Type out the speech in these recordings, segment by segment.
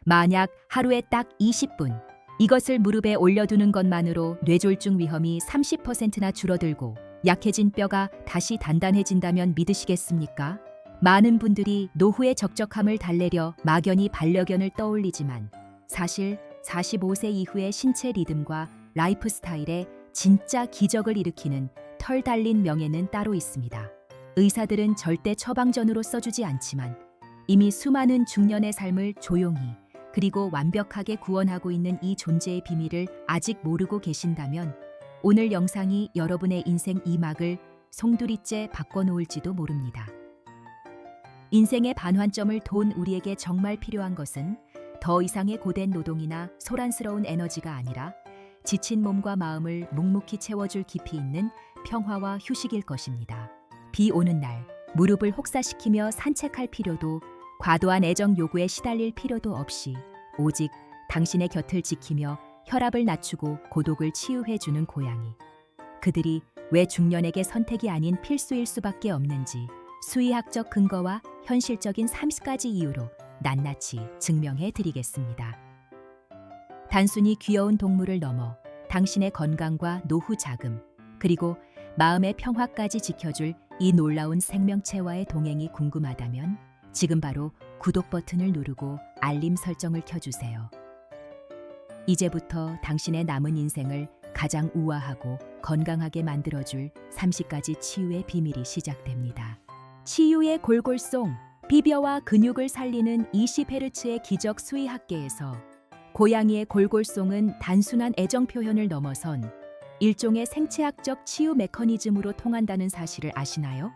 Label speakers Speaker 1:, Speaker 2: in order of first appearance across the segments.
Speaker 1: 만약 하루에 딱 20분 이것을 무릎에 올려두는 것만으로 뇌졸중 위험이 30%나 줄어들고 약해진 뼈가 다시 단단해진다면 믿으시겠습니까? 많은 분들이 노후의 적적함을 달래려 막연히 반려견을 떠올리지만 사실 45세 이후의 신체 리듬과 라이프 스타일에 진짜 기적을 일으키는 털 달린 명예는 따로 있습니다. 의사들은 절대 처방전으로 써주지 않지만 이미 수많은 중년의 삶을 조용히 그리고 완벽하게 구원하고 있는 이 존재의 비밀을 아직 모르고 계신다면 오늘 영상이 여러분의 인생 2막을 송두리째 바꿔놓을지도 모릅니다. 인생의 반환점을 돈 우리에게 정말 필요한 것은 더 이상의 고된 노동이나 소란스러운 에너지가 아니라 지친 몸과 마음을 묵묵히 채워줄 깊이 있는 평화와 휴식일 것입니다. 비 오는 날 무릎을 혹사시키며 산책할 필요도 과도한 애정 요구에 시달릴 필요도 없이 오직 당신의 곁을 지키며 혈압을 낮추고 고독을 치유해주는 고양이. 그들이 왜 중년에게 선택이 아닌 필수일 수밖에 없는지 수의학적 근거와 현실적인 30가지 이유로 낱낱이 증명해 드리겠습니다. 단순히 귀여운 동물을 넘어 당신의 건강과 노후 자금, 그리고 마음의 평화까지 지켜줄 이 놀라운 생명체와의 동행이 궁금하다면 지금 바로 구독 버튼을 누르고 알림 설정을 켜주세요. 이제부터 당신의 남은 인생을 가장 우아하고 건강하게 만들어줄 30가지 치유의 비밀이 시작됩니다. 치유의 골골송, 비벼와 근육을 살리는 20Hz의 기적 수의학계에서 고양이의 골골송은 단순한 애정 표현을 넘어선 일종의 생체학적 치유 메커니즘으로 통한다는 사실을 아시나요?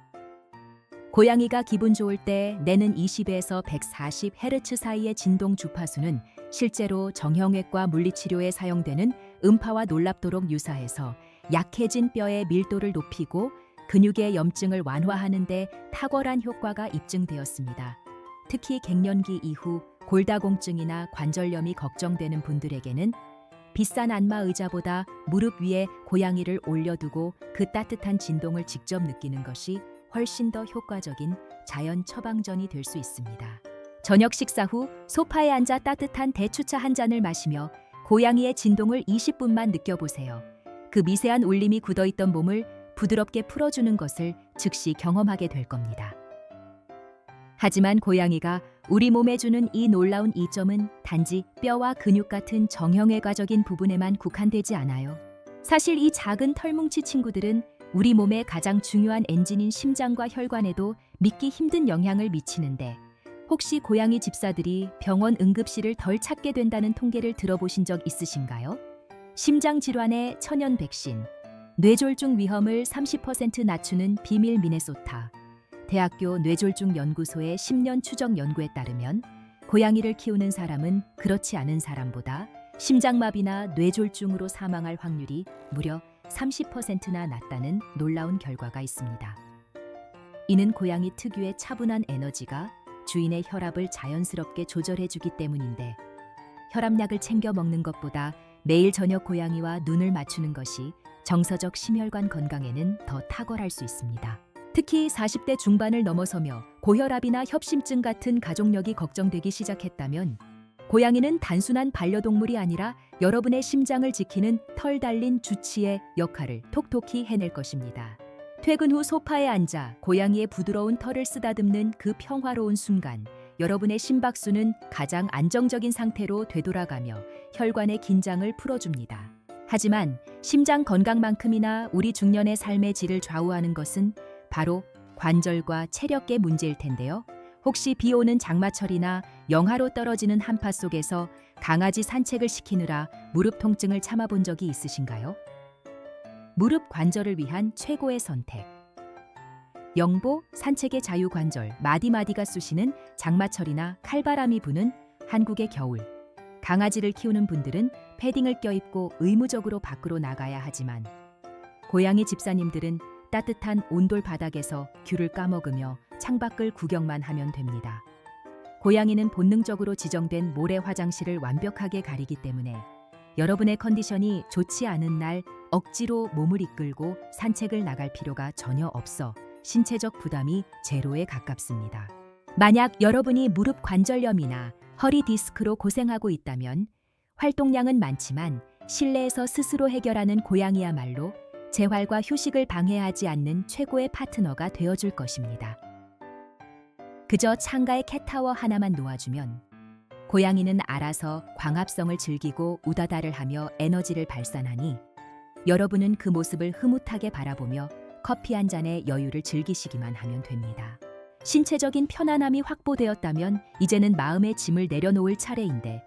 Speaker 1: 고양이가 기분 좋을 때 내는 20에서 140Hz 사이의 진동 주파수는 실제로 정형외과 물리치료에 사용되는 음파와 놀랍도록 유사해서 약해진 뼈의 밀도를 높이고 근육의 염증을 완화하는 데 탁월한 효과가 입증되었습니다. 특히 갱년기 이후 골다공증이나 관절염이 걱정되는 분들에게는 비싼 안마 의자보다 무릎 위에 고양이를 올려두고 그 따뜻한 진동을 직접 느끼는 것이 훨씬 더 효과적인 자연 처방전이 될 수 있습니다. 저녁 식사 후 소파에 앉아 따뜻한 대추차 한 잔을 마시며 고양이의 진동을 20분만 느껴보세요. 그 미세한 울림이 굳어있던 몸을 부드럽게 풀어주는 것을 즉시 경험하게 될 겁니다. 하지만 고양이가 우리 몸에 주는 이 놀라운 이점은 단지 뼈와 근육 같은 정형외과적인 부분에만 국한되지 않아요. 사실 이 작은 털뭉치 친구들은 우리 몸의 가장 중요한 엔진인 심장과 혈관에도 믿기 힘든 영향을 미치는데 혹시 고양이 집사들이 병원 응급실을 덜 찾게 된다는 통계를 들어보신 적 있으신가요? 심장 질환의 천연 백신, 뇌졸중 위험을 30% 낮추는 비밀 미네소타 대학교 뇌졸중 연구소의 10년 추적 연구에 따르면 고양이를 키우는 사람은 그렇지 않은 사람보다 심장마비나 뇌졸중으로 사망할 확률이 무려 30%나 낮다는 놀라운 결과가 있습니다. 이는 고양이 특유의 차분한 에너지가 주인의 혈압을 자연스럽게 조절해주기 때문인데 혈압약을 챙겨 먹는 것보다 매일 저녁 고양이와 눈을 맞추는 것이 정서적 심혈관 건강에는 더 탁월할 수 있습니다. 특히 40대 중반을 넘어서며 고혈압이나 협심증 같은 가족력이 걱정되기 시작했다면 고양이는 단순한 반려동물이 아니라 여러분의 심장을 지키는 털 달린 주치의 역할을 톡톡히 해낼 것입니다. 퇴근 후 소파에 앉아 고양이의 부드러운 털을 쓰다듬는 그 평화로운 순간, 여러분의 심박수는 가장 안정적인 상태로 되돌아가며 혈관의 긴장을 풀어줍니다. 하지만 심장 건강만큼이나 우리 중년의 삶의 질을 좌우하는 것은 바로 관절과 체력의 문제일 텐데요. 혹시 비 오는 장마철이나 영하로 떨어지는 한파 속에서 강아지 산책을 시키느라 무릎 통증을 참아본 적이 있으신가요? 무릎 관절을 위한 최고의 선택. 영보 산책의 자유관절 마디마디가 쑤시는 장마철이나 칼바람이 부는 한국의 겨울. 강아지를 키우는 분들은 패딩을 껴입고 의무적으로 밖으로 나가야 하지만 고양이 집사님들은 따뜻한 온돌 바닥에서 귤을 까먹으며 창밖을 구경만 하면 됩니다. 고양이는 본능적으로 지정된 모래 화장실을 완벽하게 가리기 때문에 여러분의 컨디션이 좋지 않은 날 억지로 몸을 이끌고 산책을 나갈 필요가 전혀 없어 신체적 부담이 제로에 가깝습니다. 만약 여러분이 무릎 관절염이나 허리 디스크로 고생하고 있다면 활동량은 많지만 실내에서 스스로 해결하는 고양이야말로 재활과 휴식을 방해하지 않는 최고의 파트너가 되어줄 것입니다. 그저 창가에 캣타워 하나만 놓아주면 고양이는 알아서 광합성을 즐기고 우다다를 하며 에너지를 발산하니 여러분은 그 모습을 흐뭇하게 바라보며 커피 한 잔의 여유를 즐기시기만 하면 됩니다. 신체적인 편안함이 확보되었다면 이제는 마음의 짐을 내려놓을 차례인데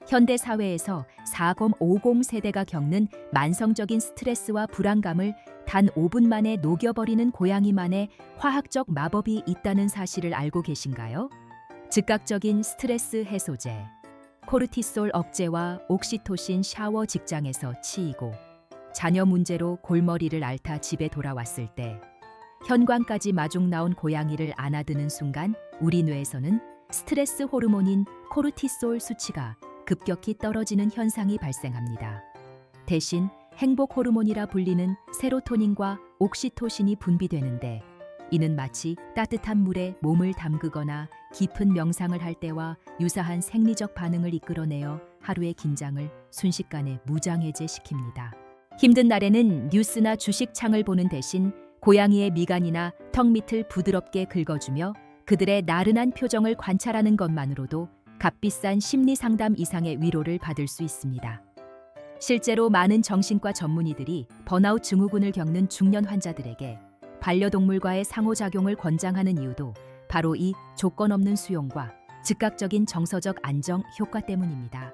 Speaker 1: 현대 사회에서 4050 세대가 겪는 만성적인 스트레스와 불안감을 단 5분 만에 녹여버리는 고양이만의 화학적 마법이 있다는 사실을 알고 계신가요? 즉각적인 스트레스 해소제, 코르티솔 억제와 옥시토신 샤워 직장에서 치이고 자녀 문제로 골머리를 앓다 집에 돌아왔을 때 현관까지 마중 나온 고양이를 안아드는 순간 우리 뇌에서는 스트레스 호르몬인 코르티솔 수치가 급격히 떨어지는 현상이 발생합니다. 대신 행복 호르몬이라 불리는 세로토닌과 옥시토신이 분비되는데 이는 마치 따뜻한 물에 몸을 담그거나 깊은 명상을 할 때와 유사한 생리적 반응을 이끌어내어 하루의 긴장을 순식간에 무장해제시킵니다. 힘든 날에는 뉴스나 주식 창을 보는 대신 고양이의 미간이나 턱 밑을 부드럽게 긁어주며 그들의 나른한 표정을 관찰하는 것만으로도 값비싼 심리 상담 이상의 위로를 받을 수 있습니다. 실제로 많은 정신과 전문의들이 번아웃 증후군을 겪는 중년 환자들에게 반려동물과의 상호작용을 권장하는 이유도 바로 이 조건 없는 수용과 즉각적인 정서적 안정 효과 때문입니다.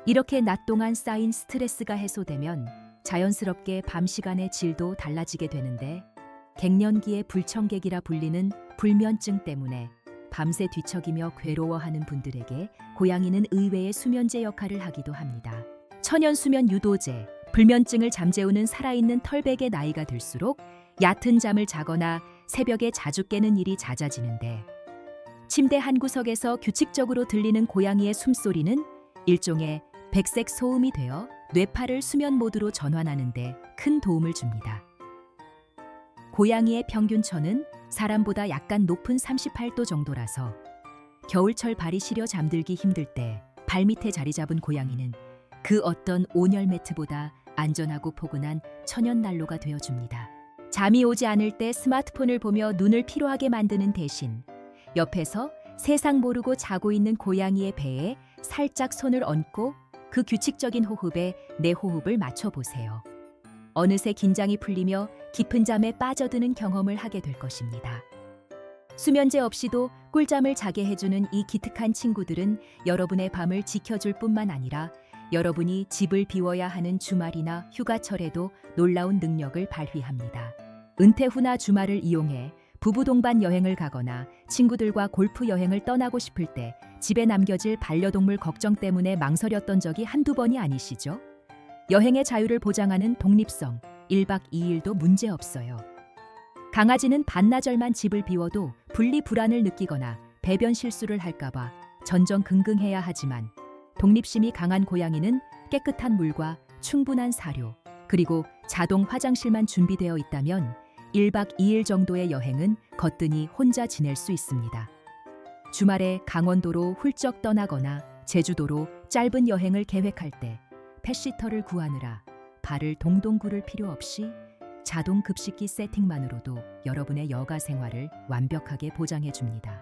Speaker 1: 이렇게 낮 동안 쌓인 스트레스가 해소되면 자연스럽게 밤 시간의 질도 달라지게 되는데 갱년기의 불청객이라 불리는 불면증 때문에 밤새 뒤척이며 괴로워하는 분들에게 고양이는 의외의 수면제 역할을 하기도 합니다. 천연 수면 유도제, 불면증을 잠재우는 살아있는 털백의 나이가 들수록 얕은 잠을 자거나 새벽에 자주 깨는 일이 잦아지는데 침대 한 구석에서 규칙적으로 들리는 고양이의 숨소리는 일종의 백색 소음이 되어 뇌파를 수면 모드로 전환하는 데 큰 도움을 줍니다. 고양이의 평균천은 사람보다 약간 높은 38도 정도라서 겨울철 발이 시려 잠들기 힘들 때 발밑에 자리 잡은 고양이는 그 어떤 온열 매트보다 안전하고 포근한 천연 난로가 되어줍니다. 잠이 오지 않을 때 스마트폰을 보며 눈을 피로하게 만드는 대신 옆에서 세상 모르고 자고 있는 고양이의 배에 살짝 손을 얹고 그 규칙적인 호흡에 내 호흡을 맞춰보세요. 어느새 긴장이 풀리며 깊은 잠에 빠져드는 경험을 하게 될 것입니다. 수면제 없이도 꿀잠을 자게 해주는 이 기특한 친구들은 여러분의 밤을 지켜줄 뿐만 아니라 여러분이 집을 비워야 하는 주말이나 휴가철에도 놀라운 능력을 발휘합니다. 은퇴 후나 주말을 이용해 부부 동반 여행을 가거나 친구들과 골프 여행을 떠나고 싶을 때 집에 남겨질 반려동물 걱정 때문에 망설였던 적이 한두 번이 아니시죠? 여행의 자유를 보장하는 독립성, 1박 2일도 문제없어요. 강아지는 반나절만 집을 비워도 분리불안을 느끼거나 배변 실수를 할까봐 전전긍긍해야 하지만 독립심이 강한 고양이는 깨끗한 물과 충분한 사료, 그리고 자동 화장실만 준비되어 있다면 1박 2일 정도의 여행은 거뜬히 혼자 지낼 수 있습니다. 주말에 강원도로 훌쩍 떠나거나 제주도로 짧은 여행을 계획할 때 펫시터를 구하느라 발을 동동 구를 필요 없이 자동 급식기 세팅만으로도 여러분의 여가 생활을 완벽하게 보장해 줍니다.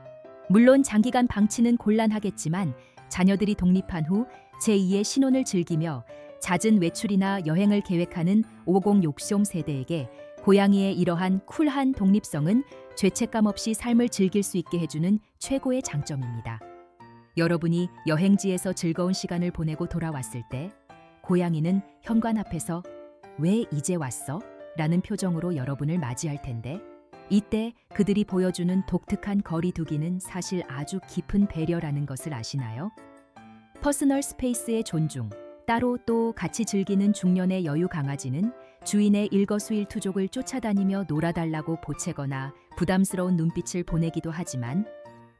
Speaker 1: 물론 장기간 방치는 곤란하겠지만 자녀들이 독립한 후 제2의 신혼을 즐기며 잦은 외출이나 여행을 계획하는 5060 세대에게 고양이의 이러한 쿨한 독립성은 죄책감 없이 삶을 즐길 수 있게 해주는 최고의 장점입니다. 여러분이 여행지에서 즐거운 시간을 보내고 돌아왔을 때 고양이는 현관 앞에서 "왜 이제 왔어?" 라는 표정으로 여러분을 맞이할 텐데 이때 그들이 보여주는 독특한 거리두기는 사실 아주 깊은 배려라는 것을 아시나요? 퍼스널 스페이스의 존중, 따로 또 같이 즐기는 중년의 여유 강아지는 주인의 일거수일투족을 쫓아다니며 놀아달라고 보채거나 부담스러운 눈빛을 보내기도 하지만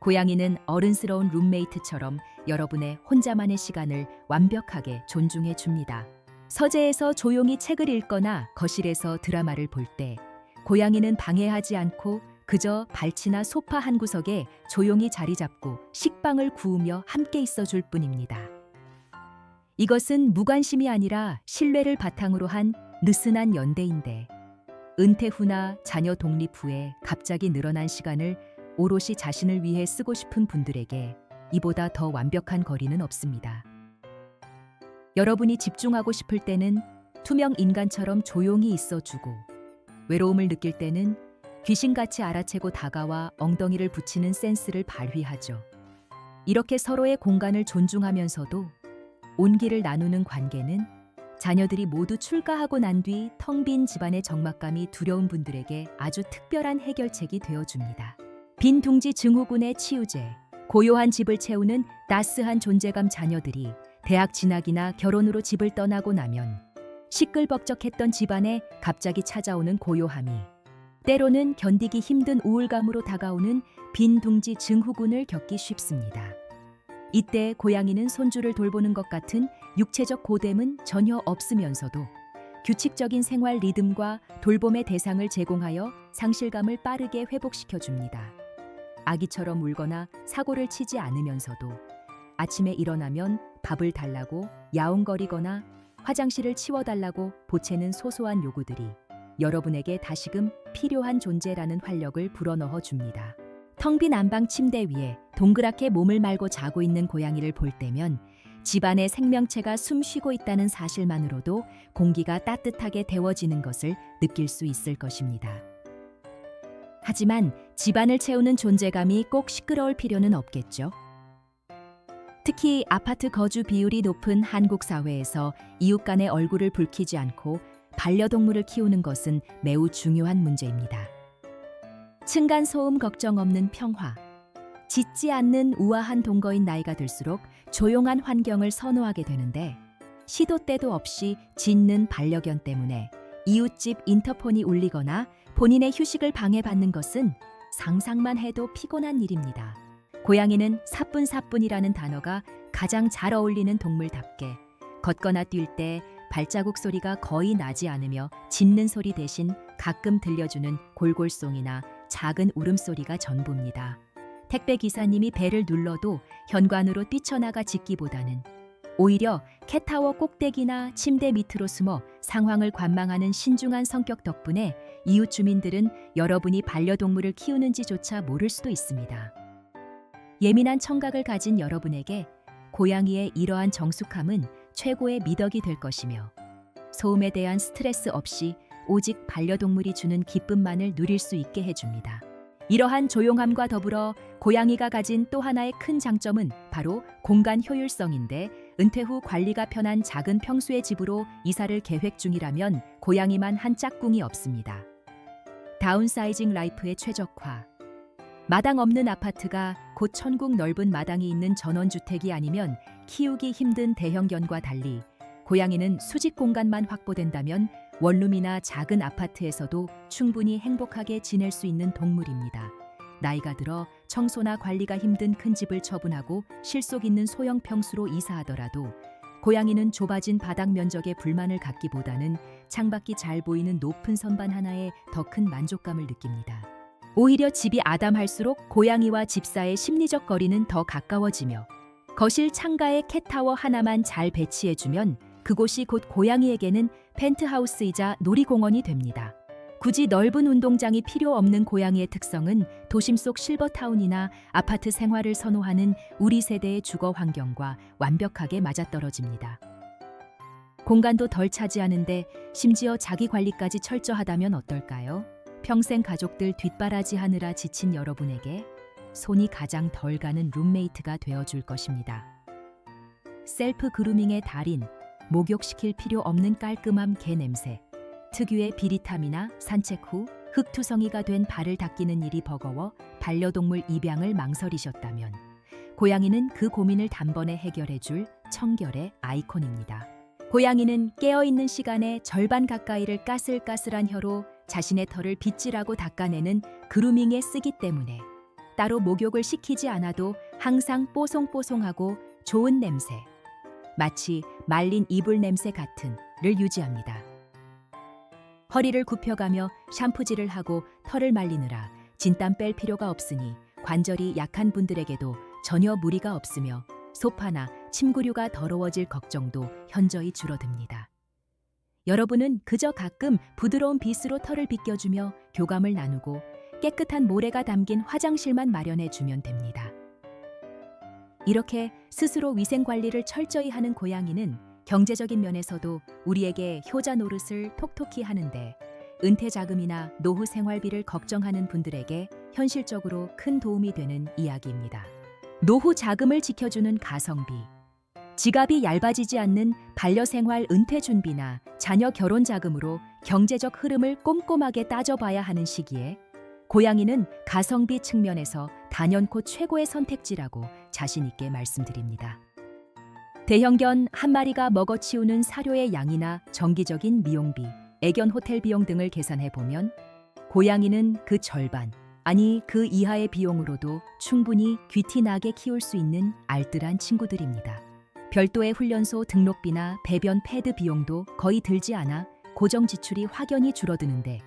Speaker 1: 고양이는 어른스러운 룸메이트처럼 여러분의 혼자만의 시간을 완벽하게 존중해 줍니다. 서재에서 조용히 책을 읽거나 거실에서 드라마를 볼 때 고양이는 방해하지 않고 그저 발치나 소파 한 구석에 조용히 자리 잡고 식빵을 구우며 함께 있어 줄 뿐입니다. 이것은 무관심이 아니라 신뢰를 바탕으로 한 느슨한 연대인데, 은퇴 후나 자녀 독립 후에 갑자기 늘어난 시간을 오롯이 자신을 위해 쓰고 싶은 분들에게 이보다 더 완벽한 거리는 없습니다. 여러분이 집중하고 싶을 때는 투명 인간처럼 조용히 있어주고, 외로움을 느낄 때는 귀신같이 알아채고 다가와 엉덩이를 붙이는 센스를 발휘하죠. 이렇게 서로의 공간을 존중하면서도 온기를 나누는 관계는 자녀들이 모두 출가하고 난 뒤 텅 빈 집안의 적막감이 두려운 분들에게 아주 특별한 해결책이 되어줍니다. 빈 둥지 증후군의 치유제, 고요한 집을 채우는 따스한 존재감. 자녀들이 대학 진학이나 결혼으로 집을 떠나고 나면 시끌벅적했던 집안에 갑자기 찾아오는 고요함이, 때로는 견디기 힘든 우울감으로 다가오는 빈 둥지 증후군을 겪기 쉽습니다. 이때 고양이는 손주를 돌보는 것 같은 육체적 고됨은 전혀 없으면서도 규칙적인 생활 리듬과 돌봄의 대상을 제공하여 상실감을 빠르게 회복시켜줍니다. 아기처럼 울거나 사고를 치지 않으면서도 아침에 일어나면 밥을 달라고 야옹거리거나 화장실을 치워달라고 보채는 소소한 요구들이 여러분에게 다시금 필요한 존재라는 활력을 불어넣어 줍니다. 텅 빈 안방 침대 위에 동그랗게 몸을 말고 자고 있는 고양이를 볼 때면 집안의 생명체가 숨 쉬고 있다는 사실만으로도 공기가 따뜻하게 데워지는 것을 느낄 수 있을 것입니다. 하지만 집안을 채우는 존재감이 꼭 시끄러울 필요는 없겠죠. 특히 아파트 거주 비율이 높은 한국 사회에서 이웃 간의 얼굴을 붉히지 않고 반려동물을 키우는 것은 매우 중요한 문제입니다. 층간소음 걱정 없는 평화, 짖지 않는 우아한 동거인 나이가 들수록 조용한 환경을 선호하게 되는데, 시도 때도 없이 짖는 반려견 때문에 이웃집 인터폰이 울리거나 본인의 휴식을 방해받는 것은 상상만 해도 피곤한 일입니다. 고양이는 사뿐사뿐이라는 단어가 가장 잘 어울리는 동물답게 걷거나 뛸 때 발자국 소리가 거의 나지 않으며 짖는 소리 대신 가끔 들려주는 골골송이나 작은 울음소리가 전부입니다. 택배 기사님이 벨을 눌러도 현관으로 뛰쳐나가 짖기보다는 오히려 캣타워 꼭대기나 침대 밑으로 숨어 상황을 관망하는 신중한 성격 덕분에 이웃 주민들은 여러분이 반려동물을 키우는지조차 모를 수도 있습니다. 예민한 청각을 가진 여러분에게 고양이의 이러한 정숙함은 최고의 미덕이 될 것이며, 소음에 대한 스트레스 없이 오직 반려동물이 주는 기쁨만을 누릴 수 있게 해줍니다. 이러한 조용함과 더불어 고양이가 가진 또 하나의 큰 장점은 바로 공간 효율성인데, 은퇴 후 관리가 편한 작은 평수의 집으로 이사를 계획 중이라면 고양이만 한 짝꿍이 없습니다. 다운사이징 라이프의 최적화. 마당 없는 아파트가 곧 천국 넓은 마당이 있는 전원주택이 아니면 키우기 힘든 대형견과 달리, 고양이는 수직 공간만 확보된다면 원룸이나 작은 아파트에서도 충분히 행복하게 지낼 수 있는 동물입니다. 나이가 들어 청소나 관리가 힘든 큰 집을 처분하고 실속 있는 소형 평수로 이사하더라도 고양이는 좁아진 바닥 면적에 불만을 갖기보다는 창밖이 잘 보이는 높은 선반 하나에 더 큰 만족감을 느낍니다. 오히려 집이 아담할수록 고양이와 집사의 심리적 거리는 더 가까워지며, 거실 창가에 캣타워 하나만 잘 배치해주면 그곳이 곧 고양이에게는 펜트하우스이자 놀이공원이 됩니다. 굳이 넓은 운동장이 필요 없는 고양이의 특성은 도심 속 실버타운이나 아파트 생활을 선호하는 우리 세대의 주거 환경과 완벽하게 맞아떨어집니다. 공간도 덜 차지하는데 심지어 자기 관리까지 철저하다면 어떨까요? 평생 가족들 뒷바라지하느라 지친 여러분에게 손이 가장 덜 가는 룸메이트가 되어줄 것입니다. 셀프 그루밍의 달인, 목욕시킬 필요 없는 깔끔함 개 냄새, 특유의 비릿함이나 산책 후 흙투성이가 된 발을 닦이는 일이 버거워 반려동물 입양을 망설이셨다면 고양이는 그 고민을 단번에 해결해줄 청결의 아이콘입니다. 고양이는 깨어있는 시간의 절반 가까이를 까슬까슬한 혀로 자신의 털을 빗질하고 닦아내는 그루밍에 쓰기 때문에 따로 목욕을 시키지 않아도 항상 뽀송뽀송하고 좋은 냄새, 마치 말린 이불 냄새 같은를 유지합니다. 허리를 굽혀가며 샴푸질을 하고 털을 말리느라 진땀 뺄 필요가 없으니 관절이 약한 분들에게도 전혀 무리가 없으며 소파나 침구류가 더러워질 걱정도 현저히 줄어듭니다. 여러분은 그저 가끔 부드러운 빗으로 털을 빗겨주며 교감을 나누고 깨끗한 모래가 담긴 화장실만 마련해주면 됩니다. 이렇게 스스로 위생 관리를 철저히 하는 고양이는 경제적인 면에서도 우리에게 효자 노릇을 톡톡히 하는데 은퇴 자금이나 노후 생활비를 걱정하는 분들에게 현실적으로 큰 도움이 되는 이야기입니다. 노후 자금을 지켜주는 가성비, 지갑이 얇아지지 않는 반려생활 은퇴 준비나 자녀 결혼 자금으로 경제적 흐름을 꼼꼼하게 따져봐야 하는 시기에 고양이는 가성비 측면에서 단연코 최고의 선택지라고 자신 있게 말씀드립니다. 대형견 한 마리가 먹어치우는 사료의 양이나 정기적인 미용비, 애견 호텔 비용 등을 계산해 보면 고양이는 그 절반, 아니 그 이하의 비용으로도 충분히 귀티나게 키울 수 있는 알뜰한 친구들입니다. 별도의 훈련소 등록비나 배변 패드 비용도 거의 들지 않아 고정 지출이 확연히 줄어드는데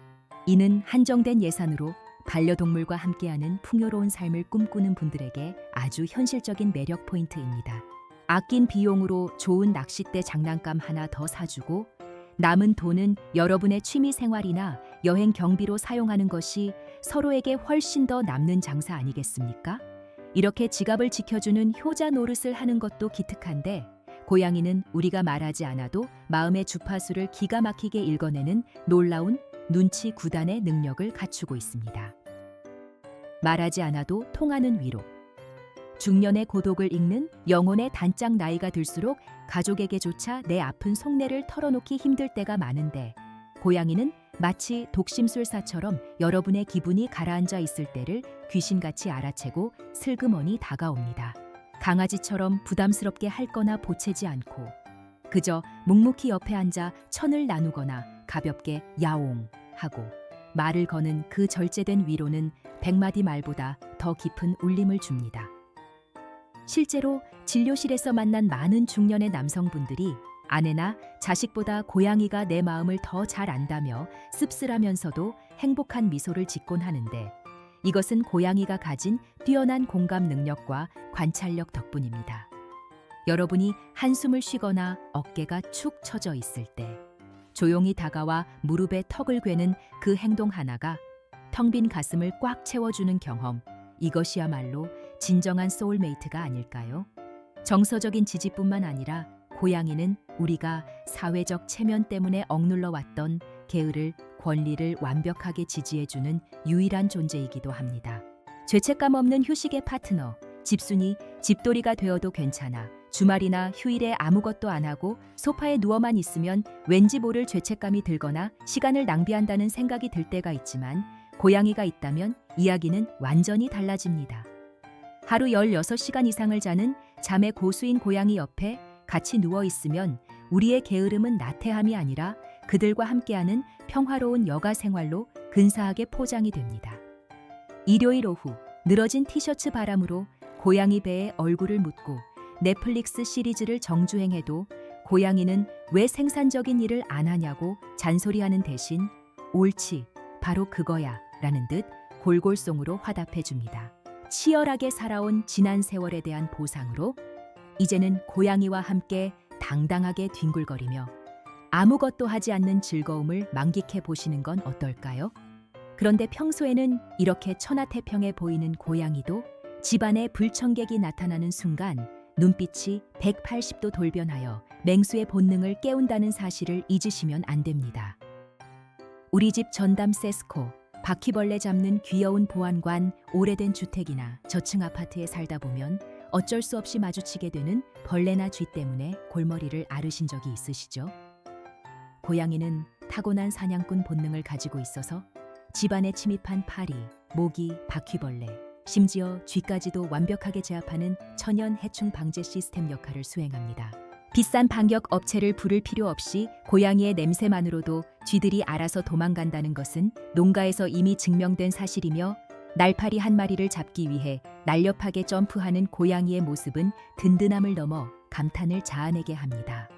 Speaker 1: 이는 한정된 예산으로 반려동물과 함께하는 풍요로운 삶을 꿈꾸는 분들에게 아주 현실적인 매력 포인트입니다. 아낀 비용으로 좋은 낚싯대 장난감 하나 더 사주고 남은 돈은 여러분의 취미 생활이나 여행 경비로 사용하는 것이 서로에게 훨씬 더 남는 장사 아니겠습니까? 이렇게 지갑을 지켜주는 효자 노릇을 하는 것도 기특한데 고양이는 우리가 말하지 않아도 마음의 주파수를 기가 막히게 읽어내는 놀라운 눈치 구단의 능력을 갖추고 있습니다. 말하지 않아도 통하는 위로. 중년의 고독을 읽는 영혼의 단짝 나이가 들수록 가족에게조차 내 아픈 속내를 털어놓기 힘들 때가 많은데 고양이는 마치 독심술사처럼 여러분의 기분이 가라앉아 있을 때를 귀신같이 알아채고 슬그머니 다가옵니다. 강아지처럼 부담스럽게 핥거나 보채지 않고 그저 묵묵히 옆에 앉아 천을 나누거나 가볍게 야옹 하고 말을 거는 그 절제된 위로는 100마디 말보다 더 깊은 울림을 줍니다. 실제로 진료실에서 만난 많은 중년의 남성분들이 아내나 자식보다 고양이가 내 마음을 더 잘 안다며 씁쓸하면서도 행복한 미소를 짓곤 하는데 이것은 고양이가 가진 뛰어난 공감 능력과 관찰력 덕분입니다. 여러분이 한숨을 쉬거나 어깨가 축 처져 있을 때 조용히 다가와 무릎에 턱을 괴는 그 행동 하나가 텅 빈 가슴을 꽉 채워주는 경험, 이것이야말로 진정한 소울메이트가 아닐까요? 정서적인 지지뿐만 아니라 고양이는 우리가 사회적 체면 때문에 억눌러 왔던 게으를, 권리를 완벽하게 지지해주는 유일한 존재이기도 합니다. 죄책감 없는 휴식의 파트너, 집순이, 집돌이가 되어도 괜찮아. 주말이나 휴일에 아무것도 안 하고 소파에 누워만 있으면 왠지 모를 죄책감이 들거나 시간을 낭비한다는 생각이 들 때가 있지만 고양이가 있다면 이야기는 완전히 달라집니다. 하루 16시간 이상을 자는 잠의 고수인 고양이 옆에 같이 누워 있으면 우리의 게으름은 나태함이 아니라 그들과 함께하는 평화로운 여가 생활로 근사하게 포장이 됩니다. 일요일 오후 늘어진 티셔츠 바람으로 고양이 배에 얼굴을 묻고 넷플릭스 시리즈를 정주행해도 고양이는 왜 생산적인 일을 안 하냐고 잔소리하는 대신 옳지, 바로 그거야 라는 듯 골골송으로 화답해 줍니다. 치열하게 살아온 지난 세월에 대한 보상으로 이제는 고양이와 함께 당당하게 뒹굴거리며 아무것도 하지 않는 즐거움을 만끽해 보시는 건 어떨까요? 그런데 평소에는 이렇게 천하태평해 보이는 고양이도 집안에 불청객이 나타나는 순간 눈빛이 180도 돌변하여 맹수의 본능을 깨운다는 사실을 잊으시면 안 됩니다. 우리 집 전담 세스코, 바퀴벌레 잡는 귀여운 보안관, 오래된 주택이나 저층 아파트에 살다 보면 어쩔 수 없이 마주치게 되는 벌레나 쥐 때문에 골머리를 앓으신 적이 있으시죠? 고양이는 타고난 사냥꾼 본능을 가지고 있어서 집안에 침입한 파리, 모기, 바퀴벌레, 심지어 쥐까지도 완벽하게 제압하는 천연 해충 방제 시스템 역할을 수행합니다. 비싼 방역 업체를 부를 필요 없이 고양이의 냄새만으로도 쥐들이 알아서 도망간다는 것은 농가에서 이미 증명된 사실이며 날파리 한 마리를 잡기 위해 날렵하게 점프하는 고양이의 모습은 든든함을 넘어 감탄을 자아내게 합니다.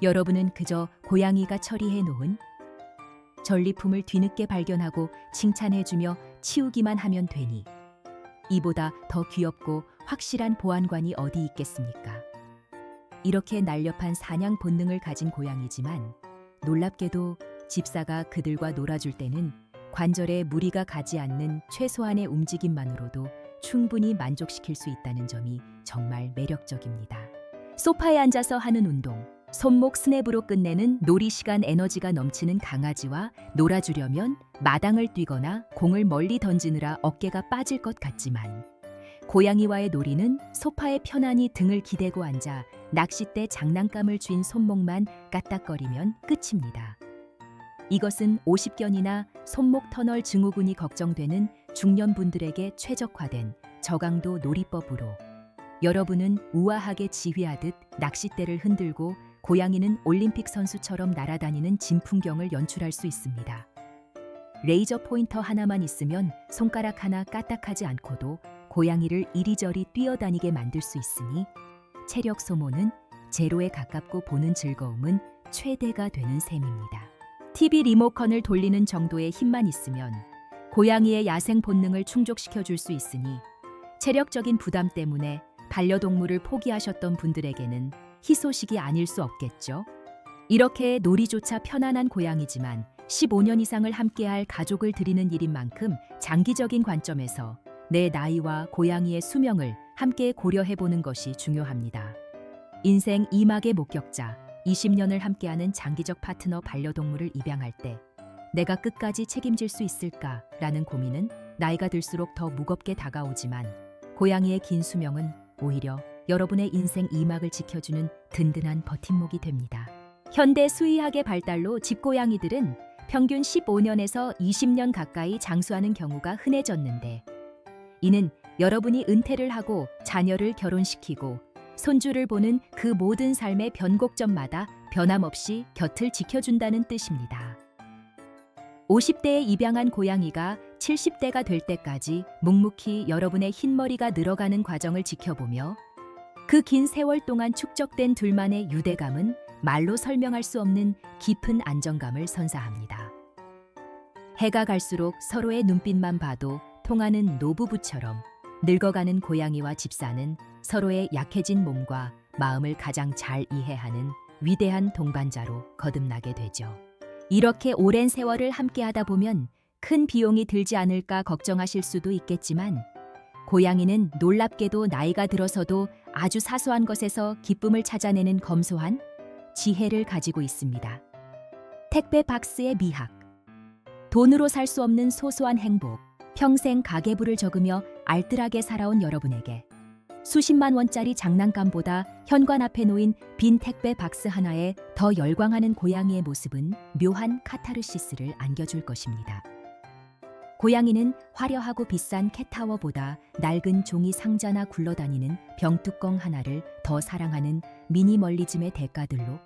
Speaker 1: 여러분은 그저 고양이가 처리해 놓은 전리품을 뒤늦게 발견하고 칭찬해주며 치우기만 하면 되니. 이보다 더 귀엽고 확실한 보안관이 어디 있겠습니까? 이렇게 날렵한 사냥 본능을 가진 고양이지만 놀랍게도 집사가 그들과 놀아줄 때는 관절에 무리가 가지 않는 최소한의 움직임만으로도 충분히 만족시킬 수 있다는 점이 정말 매력적입니다. 소파에 앉아서 하는 운동, 손목 스냅으로 끝내는 놀이 시간 에너지가 넘치는 강아지와 놀아주려면 마당을 뛰거나 공을 멀리 던지느라 어깨가 빠질 것 같지만 고양이와의 놀이는 소파에 편안히 등을 기대고 앉아 낚싯대 장난감을 쥔 손목만 까딱거리면 끝입니다. 이것은 50견이나 손목 터널 증후군이 걱정되는 중년분들에게 최적화된 저강도 놀이법으로 여러분은 우아하게 지휘하듯 낚싯대를 흔들고 고양이는 올림픽 선수처럼 날아다니는 진풍경을 연출할 수 있습니다. 레이저 포인터 하나만 있으면 손가락 하나 까딱하지 않고도 고양이를 이리저리 뛰어다니게 만들 수 있으니 체력 소모는 제로에 가깝고 보는 즐거움은 최대가 되는 셈입니다. TV 리모컨을 돌리는 정도의 힘만 있으면 고양이의 야생 본능을 충족시켜 줄 수 있으니 체력적인 부담 때문에 반려동물을 포기하셨던 분들에게는 희소식이 아닐 수 없겠죠. 이렇게 놀이조차 편안한 고양이지만 15년 이상을 함께할 가족을 드리는 일인 만큼 장기적인 관점에서 내 나이와 고양이의 수명을 함께 고려해보는 것이 중요합니다. 인생 2막의 목격자, 20년을 함께하는 장기적 파트너 반려동물을 입양할 때 내가 끝까지 책임질 수 있을까라는 고민은 나이가 들수록 더 무겁게 다가오지만 고양이의 긴 수명은 오히려 여러분의 인생 2막을 지켜주는 든든한 버팀목이 됩니다. 현대 수의학의 발달로 집고양이들은 평균 15년에서 20년 가까이 장수하는 경우가 흔해졌는데 이는 여러분이 은퇴를 하고 자녀를 결혼시키고 손주를 보는 그 모든 삶의 변곡점마다 변함없이 곁을 지켜준다는 뜻입니다. 50대에 입양한 고양이가 70대가 될 때까지 묵묵히 여러분의 흰머리가 늘어가는 과정을 지켜보며 그 긴 세월 동안 축적된 둘만의 유대감은 말로 설명할 수 없는 깊은 안정감을 선사합니다. 해가 갈수록 서로의 눈빛만 봐도 통하는 노부부처럼 늙어가는 고양이와 집사는 서로의 약해진 몸과 마음을 가장 잘 이해하는 위대한 동반자로 거듭나게 되죠. 이렇게 오랜 세월을 함께하다 보면 큰 비용이 들지 않을까 걱정하실 수도 있겠지만 고양이는 놀랍게도 나이가 들어서도 아주 사소한 것에서 기쁨을 찾아내는 검소한 지혜를 가지고 있습니다. 택배 박스의 미학, 돈으로 살 수 없는 소소한 행복, 평생 가계부를 적으며 알뜰하게 살아온 여러분에게 수십만 원짜리 장난감보다 현관 앞에 놓인 빈 택배 박스 하나에 더 열광하는 고양이의 모습은 묘한 카타르시스를 안겨줄 것입니다. 고양이는 화려하고 비싼 캣타워보다 낡은 종이 상자나 굴러다니는 병뚜껑 하나를 더 사랑하는 미니멀리즘의 대가들로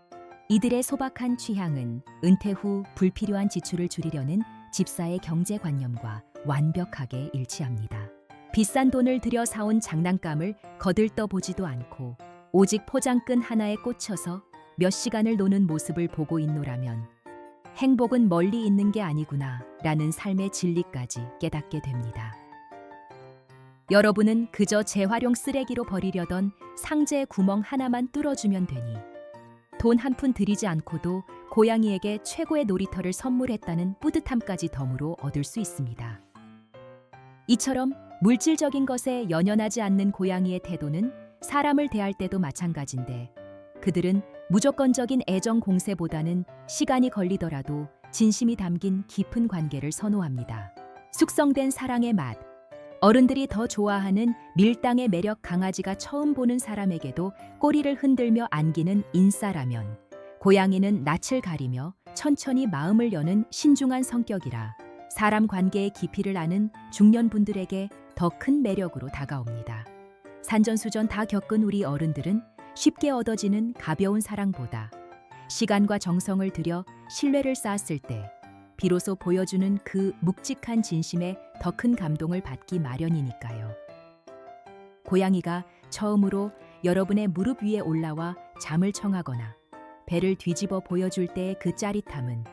Speaker 1: 이들의 소박한 취향은 은퇴 후 불필요한 지출을 줄이려는 집사의 경제관념과 완벽하게 일치합니다. 비싼 돈을 들여 사온 장난감을 거들떠 보지도 않고 오직 포장끈 하나에 꽂혀서 몇 시간을 노는 모습을 보고 있노라면 행복은 멀리 있는 게 아니구나 라는 삶의 진리까지 깨닫게 됩니다. 여러분은 그저 재활용 쓰레기로 버리려던 상자의 구멍 하나만 뚫어주면 되니 돈 한 푼 들이지 않고도 고양이에게 최고의 놀이터를 선물했다는 뿌듯함까지 덤으로 얻을 수 있습니다. 이처럼 물질적인 것에 연연하지 않는 고양이의 태도는 사람을 대할 때도 마찬가지인데 그들은 무조건적인 애정 공세보다는 시간이 걸리더라도 진심이 담긴 깊은 관계를 선호합니다. 숙성된 사랑의 맛, 어른들이 더 좋아하는 밀당의 매력 강아지가 처음 보는 사람에게도 꼬리를 흔들며 안기는 인싸라면 고양이는 낯을 가리며 천천히 마음을 여는 신중한 성격이라 사람 관계의 깊이를 아는 중년분들에게 더 큰 매력으로 다가옵니다. 산전수전 다 겪은 우리 어른들은 쉽게 얻어지는 가벼운 사랑보다 시간과 정성을 들여 신뢰를 쌓았을 때 비로소 보여주는 그 묵직한 진심에 더 큰 감동을 받기 마련이니까요. 고양이가 처음으로 여러분의 무릎 위에 올라와 잠을 청하거나 배를 뒤집어 보여줄 때의 그 짜릿함은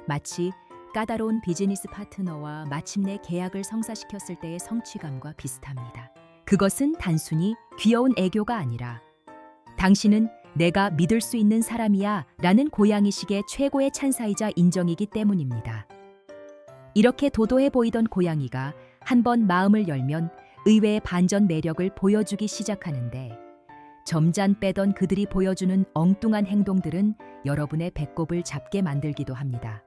Speaker 1: 마치 까다로운 비즈니스 파트너와 마침내 계약을 성사시켰을 때의 성취감과 비슷합니다. 그것은 단순히 귀여운 애교가 아니라 당신은 내가 믿을 수 있는 사람이야 라는 고양이식의 최고의 찬사이자 인정이기 때문입니다. 이렇게 도도해 보이던 고양이가 한번 마음을 열면 의외의 반전 매력을 보여주기 시작하는데 점잖 빼던 그들이 보여주는 엉뚱한 행동들은 여러분의 배꼽을 잡게 만들기도 합니다.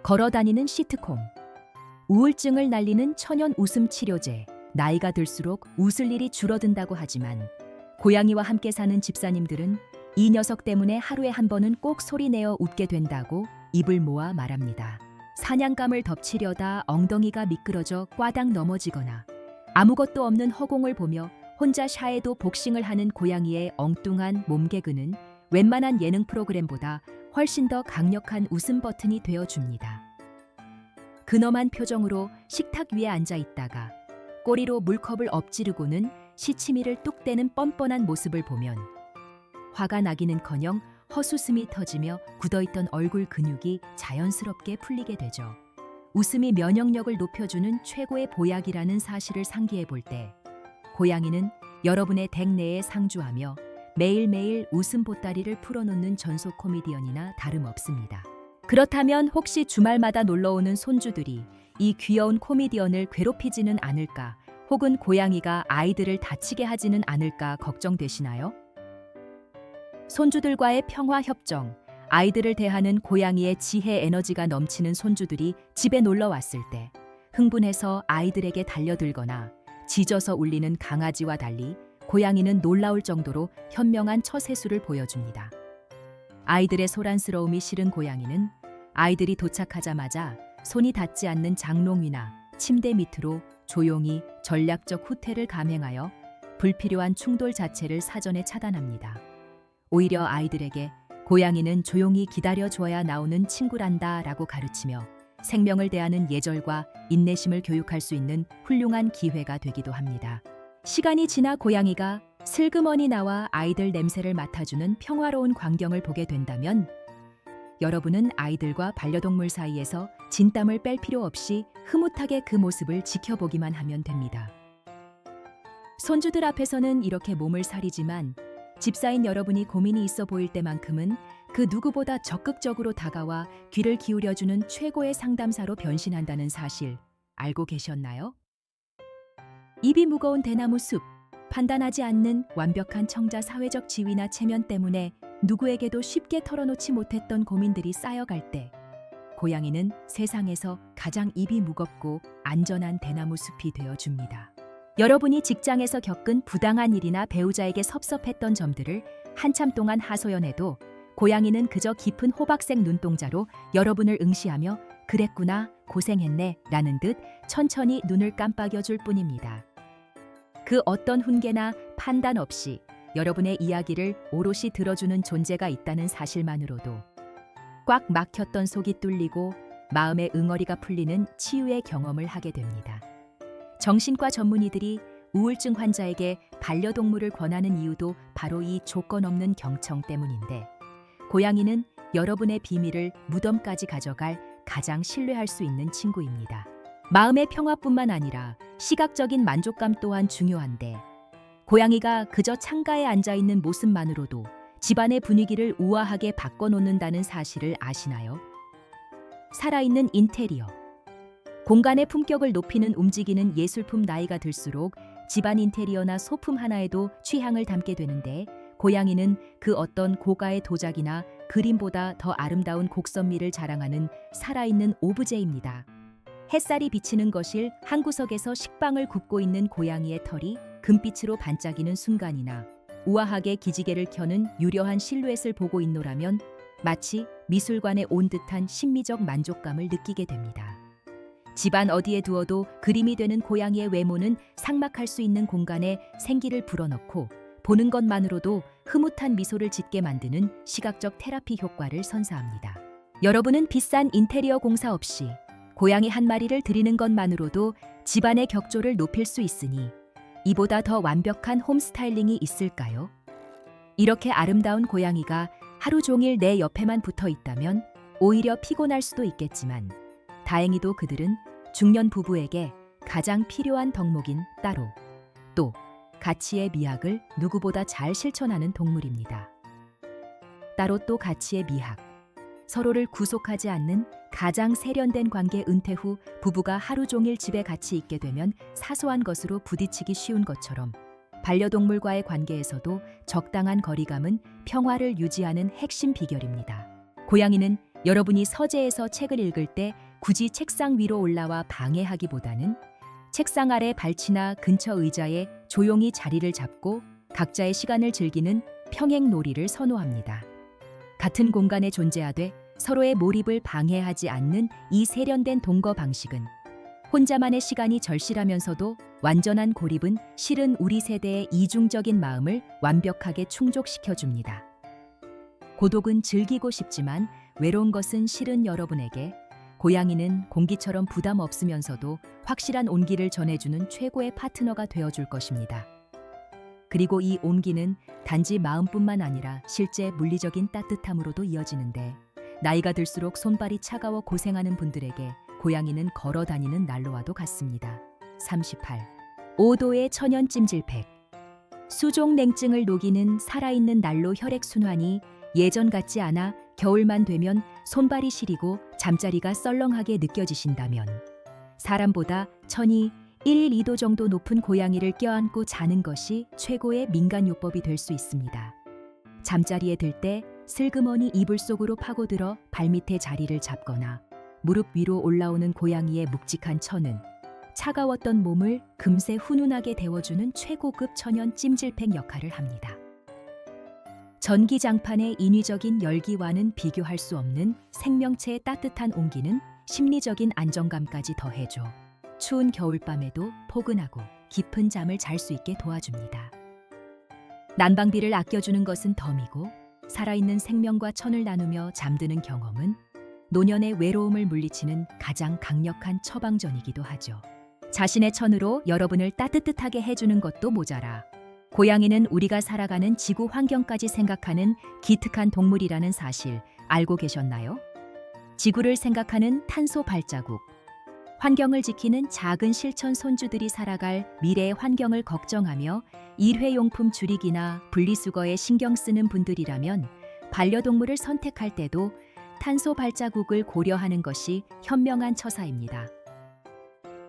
Speaker 1: 걸어다니는 시트콤, 우울증을 날리는 천연 웃음 치료제, 나이가 들수록 웃을 일이 줄어든다고 하지만 고양이와 함께 사는 집사님들은 이 녀석 때문에 하루에 한 번은 꼭 소리내어 웃게 된다고 입을 모아 말합니다. 사냥감을 덮치려다 엉덩이가 미끄러져 꽈당 넘어지거나 아무것도 없는 허공을 보며 혼자 샤에도 복싱을 하는 고양이의 엉뚱한 몸개그는 웬만한 예능 프로그램보다 훨씬 더 강력한 웃음 버튼이 되어줍니다. 근엄한 표정으로 식탁 위에 앉아 있다가 꼬리로 물컵을 엎지르고는 시치미를 뚝 떼는 뻔뻔한 모습을 보면 화가 나기는커녕 헛웃음이 터지며 굳어있던 얼굴 근육이 자연스럽게 풀리게 되죠. 웃음이 면역력을 높여주는 최고의 보약이라는 사실을 상기해 볼 때 고양이는 여러분의 댁 내에 상주하며 매일매일 웃음 보따리를 풀어놓는 전속 코미디언이나 다름없습니다. 그렇다면 혹시 주말마다 놀러오는 손주들이 이 귀여운 코미디언을 괴롭히지는 않을까, 혹은 고양이가 아이들을 다치게 하지는 않을까 걱정되시나요? 손주들과의 평화 협정, 아이들을 대하는 고양이의 지혜 에너지가 넘치는 손주들이 집에 놀러 왔을 때 흥분해서 아이들에게 달려들거나 짖어서 울리는 강아지와 달리 고양이는 놀라울 정도로 현명한 처세술을 보여줍니다. 아이들의 소란스러움이 싫은 고양이는 아이들이 도착하자마자 손이 닿지 않는 장롱 위나 침대 밑으로 조용히 전략적 후퇴를 감행하여 불필요한 충돌 자체를 사전에 차단합니다. 오히려 아이들에게 고양이는 조용히 기다려줘야 나오는 친구란다 라고 가르치며 생명을 대하는 예절과 인내심을 교육할 수 있는 훌륭한 기회가 되기도 합니다. 시간이 지나 고양이가 슬그머니 나와 아이들 냄새를 맡아주는 평화로운 광경을 보게 된다면 여러분은 아이들과 반려동물 사이에서 진땀을 뺄 필요 없이 흐뭇하게 그 모습을 지켜보기만 하면 됩니다. 손주들 앞에서는 이렇게 몸을 사리지만 집사인 여러분이 고민이 있어 보일 때만큼은 그 누구보다 적극적으로 다가와 귀를 기울여주는 최고의 상담사로 변신한다는 사실 알고 계셨나요? 입이 무거운 대나무 숲, 판단하지 않는 완벽한 청자 사회적 지위나 체면 때문에 누구에게도 쉽게 털어놓지 못했던 고민들이 쌓여갈 때 고양이는 세상에서 가장 입이 무겁고 안전한 대나무 숲이 되어줍니다. 여러분이 직장에서 겪은 부당한 일이나 배우자에게 섭섭했던 점들을 한참 동안 하소연해도 고양이는 그저 깊은 호박색 눈동자로 여러분을 응시하며 그랬구나, 고생했네 라는 듯 천천히 눈을 깜빡여줄 뿐입니다. 그 어떤 훈계나 판단 없이 여러분의 이야기를 오롯이 들어주는 존재가 있다는 사실만으로도 꽉 막혔던 속이 뚫리고 마음의 응어리가 풀리는 치유의 경험을 하게 됩니다. 정신과 전문의들이 우울증 환자에게 반려동물을 권하는 이유도 바로 이 조건 없는 경청 때문인데 고양이는 여러분의 비밀을 무덤까지 가져갈 가장 신뢰할 수 있는 친구입니다. 마음의 평화뿐만 아니라 시각적인 만족감 또한 중요한데 고양이가 그저 창가에 앉아있는 모습만으로도 집안의 분위기를 우아하게 바꿔놓는다는 사실을 아시나요? 살아있는 인테리어, 공간의 품격을 높이는 움직이는 예술품. 나이가 들수록 집안 인테리어나 소품 하나에도 취향을 담게 되는데 고양이는 그 어떤 고가의 도자기나 그림보다 더 아름다운 곡선미를 자랑하는 살아있는 오브제입니다. 햇살이 비치는 거실 한 구석에서 식빵을 굽고 있는 고양이의 털이 금빛으로 반짝이는 순간이나 우아하게 기지개를 켜는 유려한 실루엣을 보고 있노라면 마치 미술관에 온 듯한 심미적 만족감을 느끼게 됩니다. 집안 어디에 두어도 그림이 되는 고양이의 외모는 삭막할 수 있는 공간에 생기를 불어넣고 보는 것만으로도 흐뭇한 미소를 짓게 만드는 시각적 테라피 효과를 선사합니다. 여러분은 비싼 인테리어 공사 없이 고양이 한 마리를 들이는 것만으로도 집안의 격조를 높일 수 있으니 이보다 더 완벽한 홈 스타일링이 있을까요? 이렇게 아름다운 고양이가 하루 종일 내 옆에만 붙어 있다면 오히려 피곤할 수도 있겠지만 다행히도 그들은 중년 부부에게 가장 필요한 덕목인 따로, 또 가치의 미학을 누구보다 잘 실천하는 동물입니다. 따로 또 가치의 미학, 서로를 구속하지 않는 가장 세련된 관계. 은퇴 후 부부가 하루 종일 집에 같이 있게 되면 사소한 것으로 부딪히기 쉬운 것처럼 반려동물과의 관계에서도 적당한 거리감은 평화를 유지하는 핵심 비결입니다. 고양이는 여러분이 서재에서 책을 읽을 때 굳이 책상 위로 올라와 방해하기보다는 책상 아래 발치나 근처 의자에 조용히 자리를 잡고 각자의 시간을 즐기는 평행놀이를 선호합니다. 같은 공간에 존재하되 서로의 몰입을 방해하지 않는 이 세련된 동거 방식은 혼자만의 시간이 절실하면서도 완전한 고립은 실은 우리 세대의 이중적인 마음을 완벽하게 충족시켜줍니다. 고독은 즐기고 싶지만 외로운 것은 싫은 여러분에게 고양이는 공기처럼 부담 없으면서도 확실한 온기를 전해주는 최고의 파트너가 되어줄 것입니다. 그리고 이 온기는 단지 마음뿐만 아니라 실제 물리적인 따뜻함으로도 이어지는데, 나이가 들수록 손발이 차가워 고생하는 분들에게 고양이는 걸어 다니는 난로와도 같습니다. 38. 5도의 천연 찜질팩. 수족 냉증을 녹이는 살아있는 난로. 혈액순환이 예전 같지 않아 겨울만 되면 손발이 시리고 잠자리가 썰렁하게 느껴지신다면 사람보다 천이 1, 2도 정도 높은 고양이를 껴안고 자는 것이 최고의 민간요법이 될 수 있습니다. 잠자리에 들 때 슬그머니 이불 속으로 파고들어 발밑에 자리를 잡거나 무릎 위로 올라오는 고양이의 묵직한 천은 차가웠던 몸을 금세 훈훈하게 데워주는 최고급 천연 찜질팩 역할을 합니다. 전기장판의 인위적인 열기와는 비교할 수 없는 생명체의 따뜻한 온기는 심리적인 안정감까지 더해줘 추운 겨울밤에도 포근하고 깊은 잠을 잘 수 있게 도와줍니다. 난방비를 아껴주는 것은 덤이고, 살아있는 생명과 천을 나누며 잠드는 경험은 노년의 외로움을 물리치는 가장 강력한 처방전이기도 하죠. 자신의 천으로 여러분을 따뜻하게 해주는 것도 모자라 고양이는 우리가 살아가는 지구 환경까지 생각하는 기특한 동물이라는 사실 알고 계셨나요? 지구를 생각하는 탄소 발자국, 환경을 지키는 작은 실천 손주들이 살아갈 미래의 환경을 걱정하며 일회용품 줄이기나 분리수거에 신경 쓰는 분들이라면 반려동물을 선택할 때도 탄소 발자국을 고려하는 것이 현명한 처사입니다.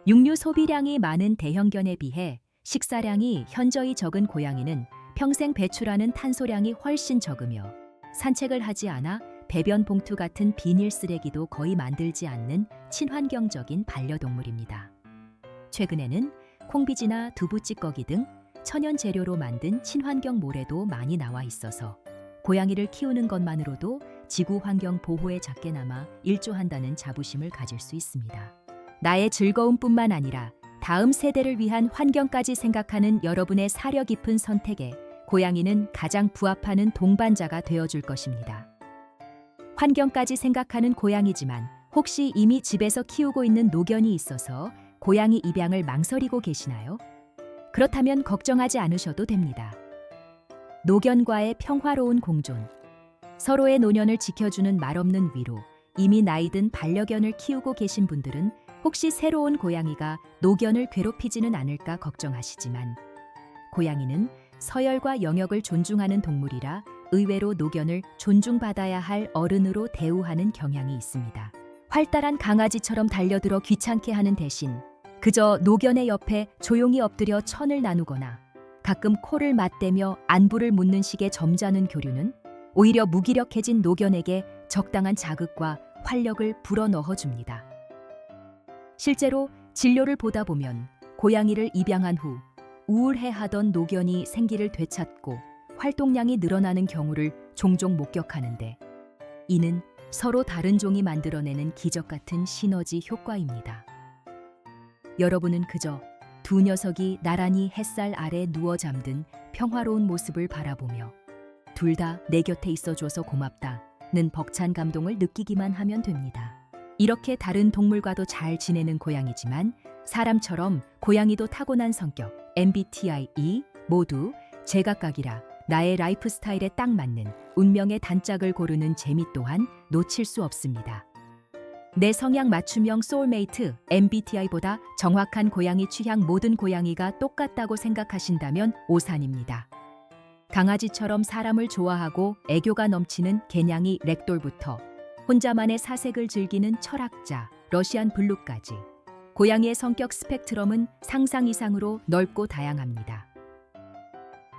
Speaker 1: 육류 소비량이 많은 대형견에 비해 식사량이 현저히 적은 고양이는 평생 배출하는 탄소량이 훨씬 적으며 산책을 하지 않아 배변 봉투 같은 비닐 쓰레기도 거의 만들지 않는 친환경적인 반려동물입니다. 최근에는 콩비지나 두부찌꺼기 등 천연 재료로 만든 친환경 모래도 많이 나와 있어서 고양이를 키우는 것만으로도 지구 환경 보호에 작게나마 일조한다는 자부심을 가질 수 있습니다. 나의 즐거움뿐만 아니라 다음 세대를 위한 환경까지 생각하는 여러분의 사려 깊은 선택에 고양이는 가장 부합하는 동반자가 되어줄 것입니다. 환경까지 생각하는 고양이지만 혹시 이미 집에서 키우고 있는 노견이 있어서 고양이 입양을 망설이고 계시나요? 그렇다면 걱정하지 않으셔도 됩니다. 노견과의 평화로운 공존, 서로의 노년을 지켜주는 말없는 위로, 이미 나이든 반려견을 키우고 계신 분들은 혹시 새로운 고양이가 노견을 괴롭히지는 않을까 걱정하시지만, 고양이는 서열과 영역을 존중하는 동물이라 의외로 노견을 존중받아야 할 어른으로 대우하는 경향이 있습니다. 활달한 강아지처럼 달려들어 귀찮게 하는 대신 그저 노견의 옆에 조용히 엎드려 천을 나누거나 가끔 코를 맞대며 안부를 묻는 식의 점잖은 교류는 오히려 무기력해진 노견에게 적당한 자극과 활력을 불어넣어 줍니다. 실제로 진료를 보다 보면 고양이를 입양한 후 우울해하던 노견이 생기를 되찾고 활동량이 늘어나는 경우를 종종 목격하는데, 이는 서로 다른 종이 만들어내는 기적 같은 시너지 효과입니다. 여러분은 그저 두 녀석이 나란히 햇살 아래 누워 잠든 평화로운 모습을 바라보며 둘 다 내 곁에 있어줘서 고맙다는 벅찬 감동을 느끼기만 하면 됩니다. 이렇게 다른 동물과도 잘 지내는 고양이지만 사람처럼 고양이도 타고난 성격, MBTI 모두 제각각이라 나의 라이프 스타일에 딱 맞는 운명의 단짝을 고르는 재미 또한 놓칠 수 없습니다. 내 성향 맞춤형 소울메이트 MBTI보다 정확한 고양이 취향 모든 고양이가 똑같다고 생각하신다면 오산입니다. 강아지처럼 사람을 좋아하고 애교가 넘치는 개냥이 렉돌부터 혼자만의 사색을 즐기는 철학자 러시안 블루까지 고양이의 성격 스펙트럼은 상상 이상으로 넓고 다양합니다.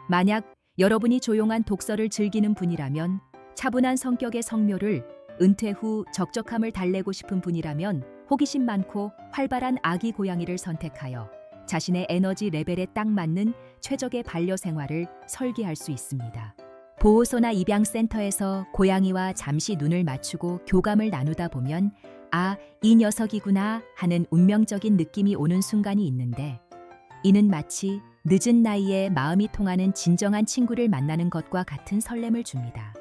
Speaker 1: 만약 여러분이 조용한 독서를 즐기는 분이라면, 차분한 성격의 성묘를, 은퇴 후 적적함을 달래고 싶은 분이라면 호기심 많고 활발한 아기 고양이를 선택하여 자신의 에너지 레벨에 딱 맞는 최적의 반려 생활을 설계할 수 있습니다. 보호소나 입양센터에서 고양이와 잠시 눈을 맞추고 교감을 나누다 보면 아, 이 녀석이구나 하는 운명적인 느낌이 오는 순간이 있는데, 이는 마치 늦은 나이에 마음이 통하는 진정한 친구를 만나는 것과 같은 설렘을 줍니다.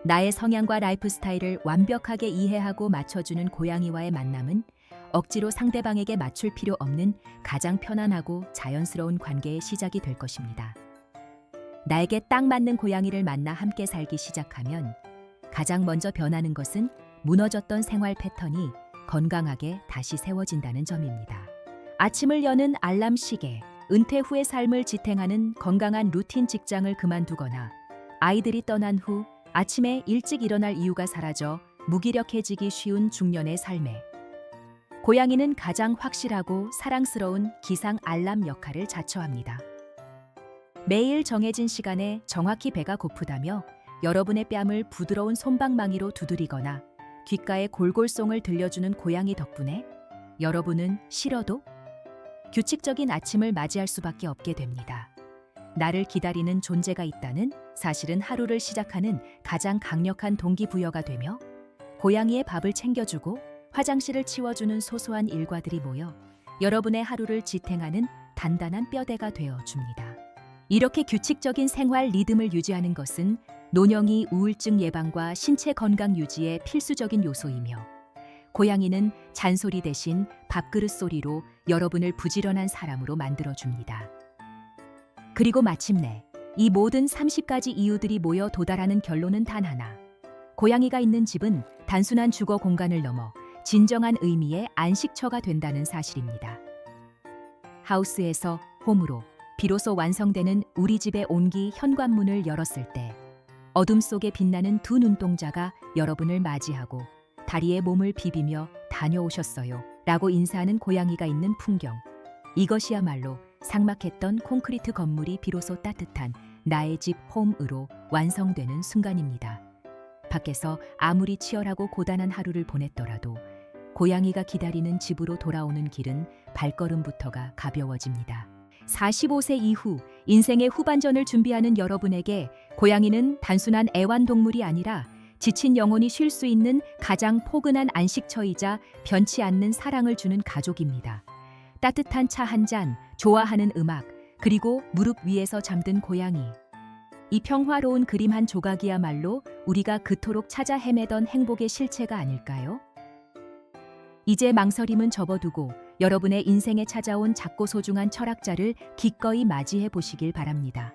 Speaker 1: 나의 성향과 라이프 스타일을 완벽하게 이해하고 맞춰주는 고양이와의 만남은 억지로 상대방에게 맞출 필요 없는 가장 편안하고 자연스러운 관계의 시작이 될 것입니다. 나에게 딱 맞는 고양이를 만나 함께 살기 시작하면 가장 먼저 변하는 것은 무너졌던 생활 패턴이 건강하게 다시 세워진다는 점입니다. 아침을 여는 알람 시계, 은퇴 후의 삶을 지탱하는 건강한 루틴 직장을 그만두거나 아이들이 떠난 후 아침에 일찍 일어날 이유가 사라져 무기력해지기 쉬운 중년의 삶에 고양이는 가장 확실하고 사랑스러운 기상 알람 역할을 자처합니다. 매일 정해진 시간에 정확히 배가 고프다며 여러분의 뺨을 부드러운 솜방망이로 두드리거나 귓가에 골골송을 들려주는 고양이 덕분에 여러분은 싫어도 규칙적인 아침을 맞이할 수밖에 없게 됩니다. 나를 기다리는 존재가 있다는 사실은 하루를 시작하는 가장 강력한 동기부여가 되며 고양이의 밥을 챙겨주고 화장실을 치워주는 소소한 일과들이 모여 여러분의 하루를 지탱하는 단단한 뼈대가 되어줍니다. 이렇게 규칙적인 생활 리듬을 유지하는 것은 노년기 우울증 예방과 신체 건강 유지에 필수적인 요소이며 고양이는 잔소리 대신 밥그릇 소리로 여러분을 부지런한 사람으로 만들어줍니다. 그리고 마침내 이 모든 30가지 이유들이 모여 도달하는 결론은 단 하나. 고양이가 있는 집은 단순한 주거 공간을 넘어 진정한 의미의 안식처가 된다는 사실입니다. 하우스에서 홈으로 비로소 완성되는 우리 집의 온기 현관문을 열었을 때 어둠 속에 빛나는 두 눈동자가 여러분을 맞이하고 다리에 몸을 비비며 다녀오셨어요 라고 인사하는 고양이가 있는 풍경. 이것이야말로 삭막했던 콘크리트 건물이 비로소 따뜻한 나의 집 홈으로 완성되는 순간입니다. 밖에서 아무리 치열하고 고단한 하루를 보냈더라도 고양이가 기다리는 집으로 돌아오는 길은 발걸음부터가 가벼워집니다. 45세 이후 인생의 후반전을 준비하는 여러분에게 고양이는 단순한 애완동물이 아니라 지친 영혼이 쉴 수 있는 가장 포근한 안식처이자 변치 않는 사랑을 주는 가족입니다. 따뜻한 차 한 잔, 좋아하는 음악, 그리고 무릎 위에서 잠든 고양이. 이 평화로운 그림 한 조각이야말로 우리가 그토록 찾아 헤매던 행복의 실체가 아닐까요? 이제 망설임은 접어두고 여러분의 인생에 찾아온 작고 소중한 철학자를 기꺼이 맞이해 보시길 바랍니다.